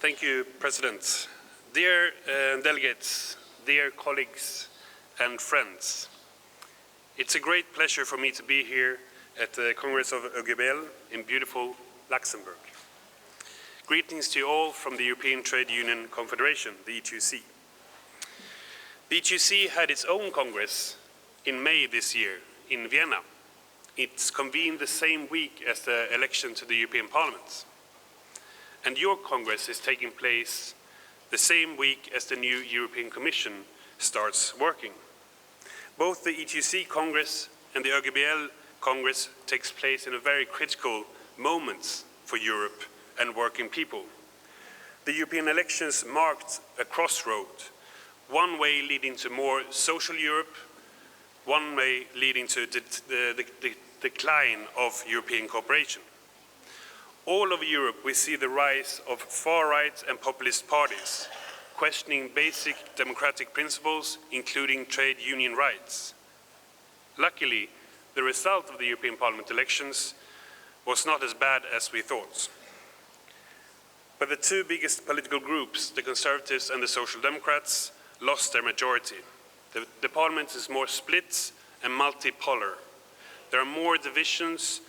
Thank you, President. Dear delegates, dear colleagues and friends, it's a great pleasure for me to be here at the Congress of OGBL in beautiful Luxembourg. Greetings to you all from the European Trade Union Confederation, the ETUC. The ETUC had its own Congress in May this year in Vienna. It's convened the same week as the election to the European Parliament. And your Congress is taking place the same week as the new European Commission starts working. Both the ETUC Congress and the OGBL-Kongress takes place in a very critical moment for Europe and working people. The European elections marked a crossroad, one way leading to more social Europe, one way leading to the decline of European cooperation. All over Europe, we see the rise of far-right and populist parties, questioning basic democratic principles, including trade union rights. Luckily, the result of the European Parliament elections was not as bad as we thought. But the two biggest political groups, the Conservatives and the Social Democrats, lost their majority. The Parliament is more split and multipolar. There are more divisions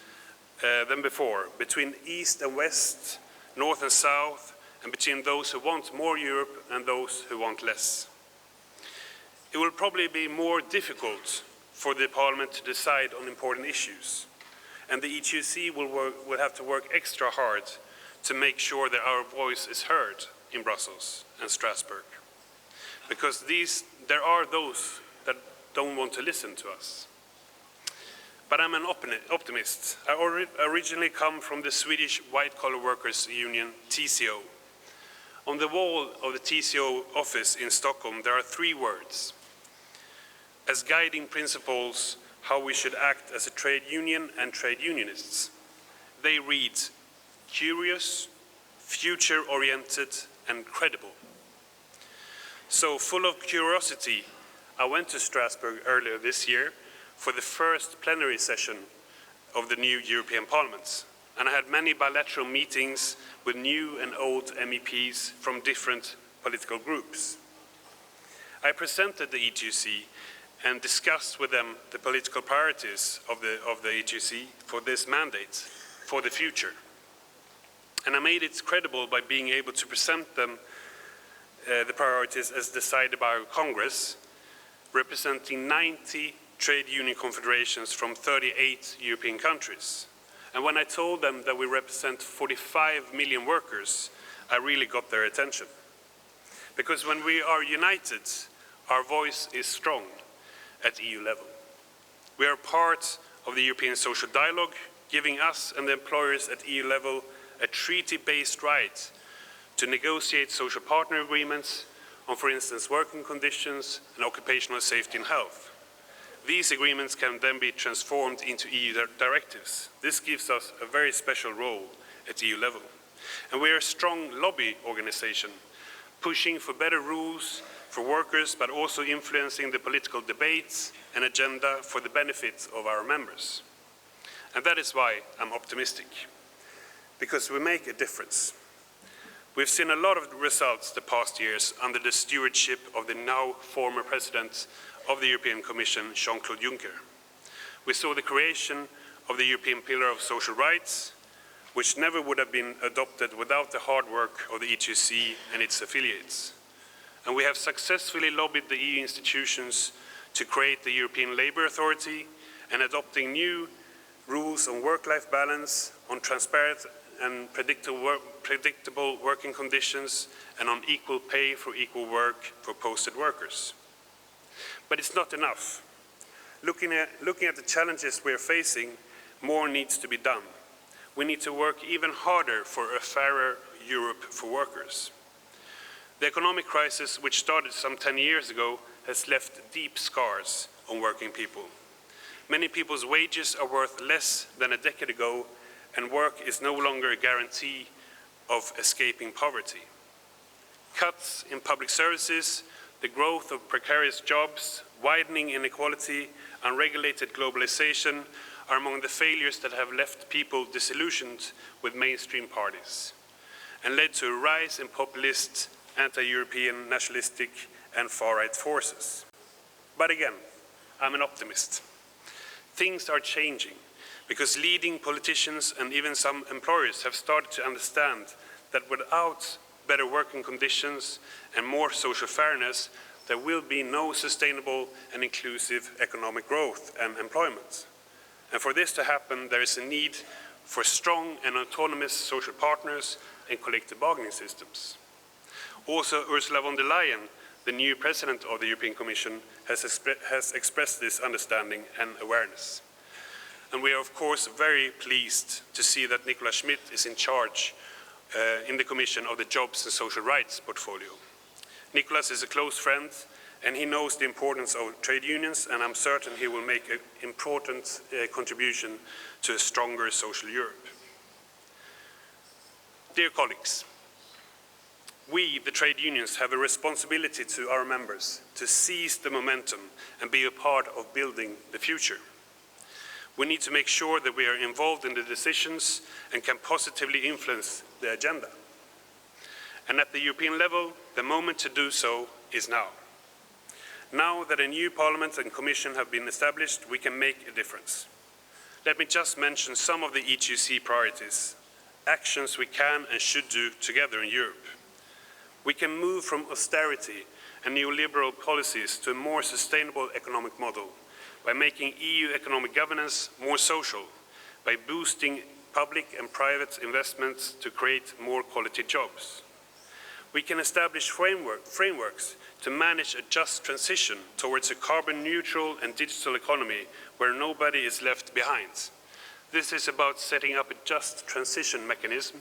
than before, between East and West, North and South, and between those who want more Europe and those who want less. It will probably be more difficult for the Parliament to decide on important issues, and the ETUC will have to work extra hard to make sure that our voice is heard in Brussels and Strasbourg, because there are those that don't want to listen to us. But I'm an optimist. I originally come from the Swedish White-Collar Workers Union, TCO. On the wall of the TCO office in Stockholm, there are 3 words as guiding principles how we should act as a trade union and trade unionists. They read: curious, future-oriented, and credible. So, full of curiosity, I went to Strasbourg earlier this year for the first plenary session of the new European Parliament. And I had many bilateral meetings with new and old MEPs from different political groups. I presented the ETUC and discussed with them the political priorities of the ETUC for this mandate, for the future. And I made it credible by being able to present them the priorities as decided by our Congress, representing 90 trade union confederations from 38 European countries. And when I told them that we represent 45 million workers, I really got their attention. Because when we are united, our voice is strong at EU level. We are part of the European social dialogue, giving us and the employers at EU level a treaty-based right to negotiate social partner agreements on, for instance, working conditions and occupational safety and health. These agreements can then be transformed into EU directives. This gives us a very special role at EU level. And we are a strong lobby organization, pushing for better rules for workers, but also influencing the political debates and agenda for the benefit of our members. And that is why I'm optimistic, because we make a difference. We've seen a lot of results the past years under the stewardship of the now former President of the European Commission, Jean-Claude Juncker. We saw the creation of the European Pillar of Social Rights, which never would have been adopted without the hard work of the ETUC and its affiliates. And we have successfully lobbied the EU institutions to create the European Labour Authority and adopting new rules on work-life balance, on transparent and predictable working conditions, and on equal pay for equal work for posted workers. But it's not enough. Looking at the challenges we are facing, more needs to be done. We need to work even harder for a fairer Europe for workers. The economic crisis, which started some 10 years ago, has left deep scars on working people. Many people's wages are worth less than a decade ago, and work is no longer a guarantee of escaping poverty. Cuts in public services, the growth of precarious jobs, widening inequality, unregulated globalization are among the failures that have left people disillusioned with mainstream parties. and led to a rise in populist, anti-European, nationalistic and far-right forces. But again, I'm an optimist. Things are changing because leading politicians and even some employers have started to understand that without better working conditions and more social fairness, there will be no sustainable and inclusive economic growth and employment. And for this to happen, there is a need for strong and autonomous social partners and collective bargaining systems. Also, Ursula von der Leyen, the new president of the European Commission, has expressed this understanding and awareness. And we are, of course, very pleased to see that Nicola Schmidt is in charge in the Commission of the Jobs and Social Rights portfolio. Nicolas is a close friend, and he knows the importance of trade unions, and I'm certain he will make an important contribution to a stronger social Europe. Dear colleagues, we, the trade unions, have a responsibility to our members to seize the momentum and be a part of building the future. We need to make sure that we are involved in the decisions and can positively influence the agenda. And at the European level, the moment to do so is now. Now that a new Parliament and Commission have been established, we can make a difference. Let me just mention some of the EGC priorities, actions we can and should do together in Europe. We can move from austerity and neoliberal policies to a more sustainable economic model by making EU economic governance more social, by boosting public and private investments to create more quality jobs. We can establish frameworks to manage a just transition towards a carbon-neutral and digital economy where nobody is left behind. This is about setting up a just transition mechanism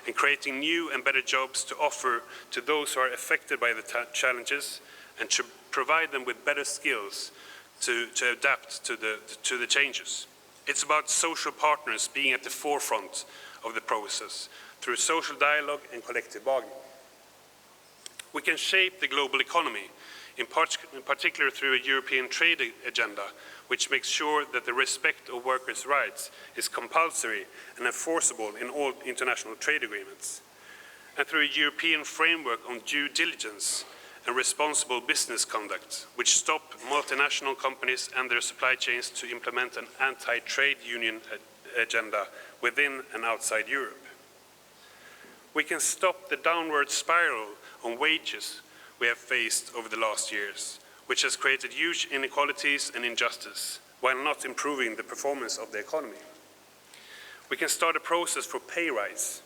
and creating new and better jobs to offer to those who are affected by the challenges and to provide them with better skills to adapt to the changes. It's about social partners being at the forefront of the process through social dialogue and collective bargaining. We can shape the global economy, in particular through a European trade agenda, which makes sure that the respect of workers' rights is compulsory and enforceable in all international trade agreements, and through a European framework on due diligence and responsible business conduct, which stop multinational companies and their supply chains to implement an anti-trade union agenda within and outside Europe. We can stop the downward spiral on wages we have faced over the last years, which has created huge inequalities and injustice, while not improving the performance of the economy. We can start a process for pay rise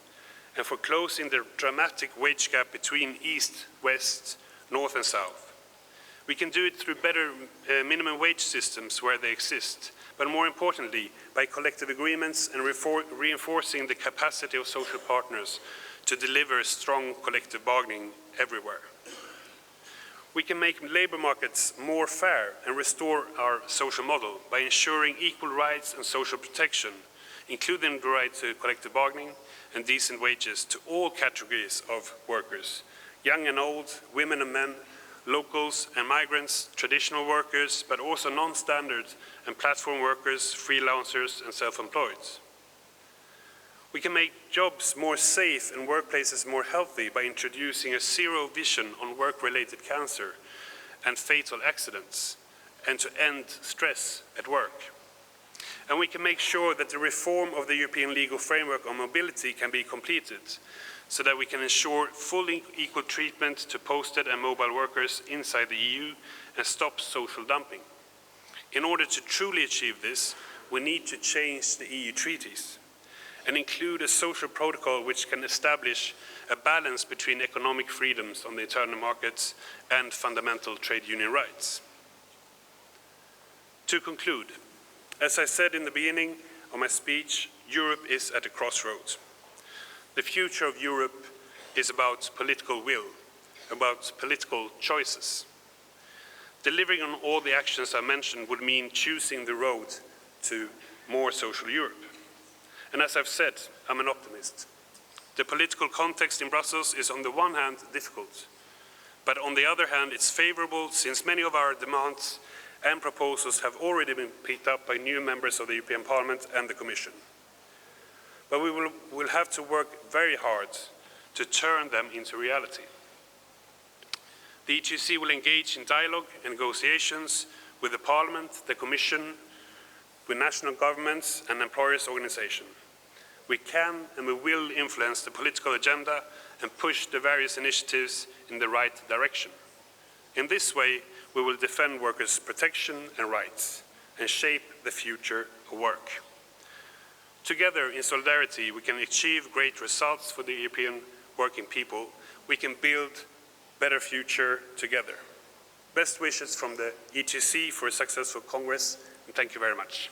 and for closing the dramatic wage gap between East, West, North and South. We can do it through better minimum wage systems where they exist, but more importantly, by collective agreements and reinforcing the capacity of social partners to deliver strong collective bargaining everywhere. We can make labour markets more fair and restore our social model by ensuring equal rights and social protection, including the right to collective bargaining and decent wages to all categories of workers, young and old, women and men, locals and migrants, traditional workers, but also non-standard and platform workers, freelancers and self-employed. We can make jobs more safe and workplaces more healthy by introducing a zero vision on work-related cancer and fatal accidents, and to end stress at work. And we can make sure that the reform of the European legal framework on mobility can be completed, so that we can ensure fully equal treatment to posted and mobile workers inside the EU and stop social dumping. In order to truly achieve this, we need to change the EU treaties and include a social protocol which can establish a balance between economic freedoms on the internal markets and fundamental trade union rights. To conclude, as I said in the beginning of my speech, Europe is at a crossroads. The future of Europe is about political will, about political choices. Delivering on all the actions I mentioned would mean choosing the road to more social Europe. And as I've said, I'm an optimist. The political context in Brussels is on the one hand difficult, but on the other hand it's favorable since many of our demands and proposals have already been picked up by new members of the European Parliament and the Commission. But we will have to work very hard to turn them into reality. The EGC will engage in dialogue and negotiations with the Parliament, the Commission, with national governments and employers' organisations. We can and we will influence the political agenda and push the various initiatives in the right direction. In this way, we will defend workers' protection and rights and shape the future of work. Together, in solidarity, we can achieve great results for the European working people. We can build a better future together. Best wishes from the EGC for a successful Congress, and thank you very much.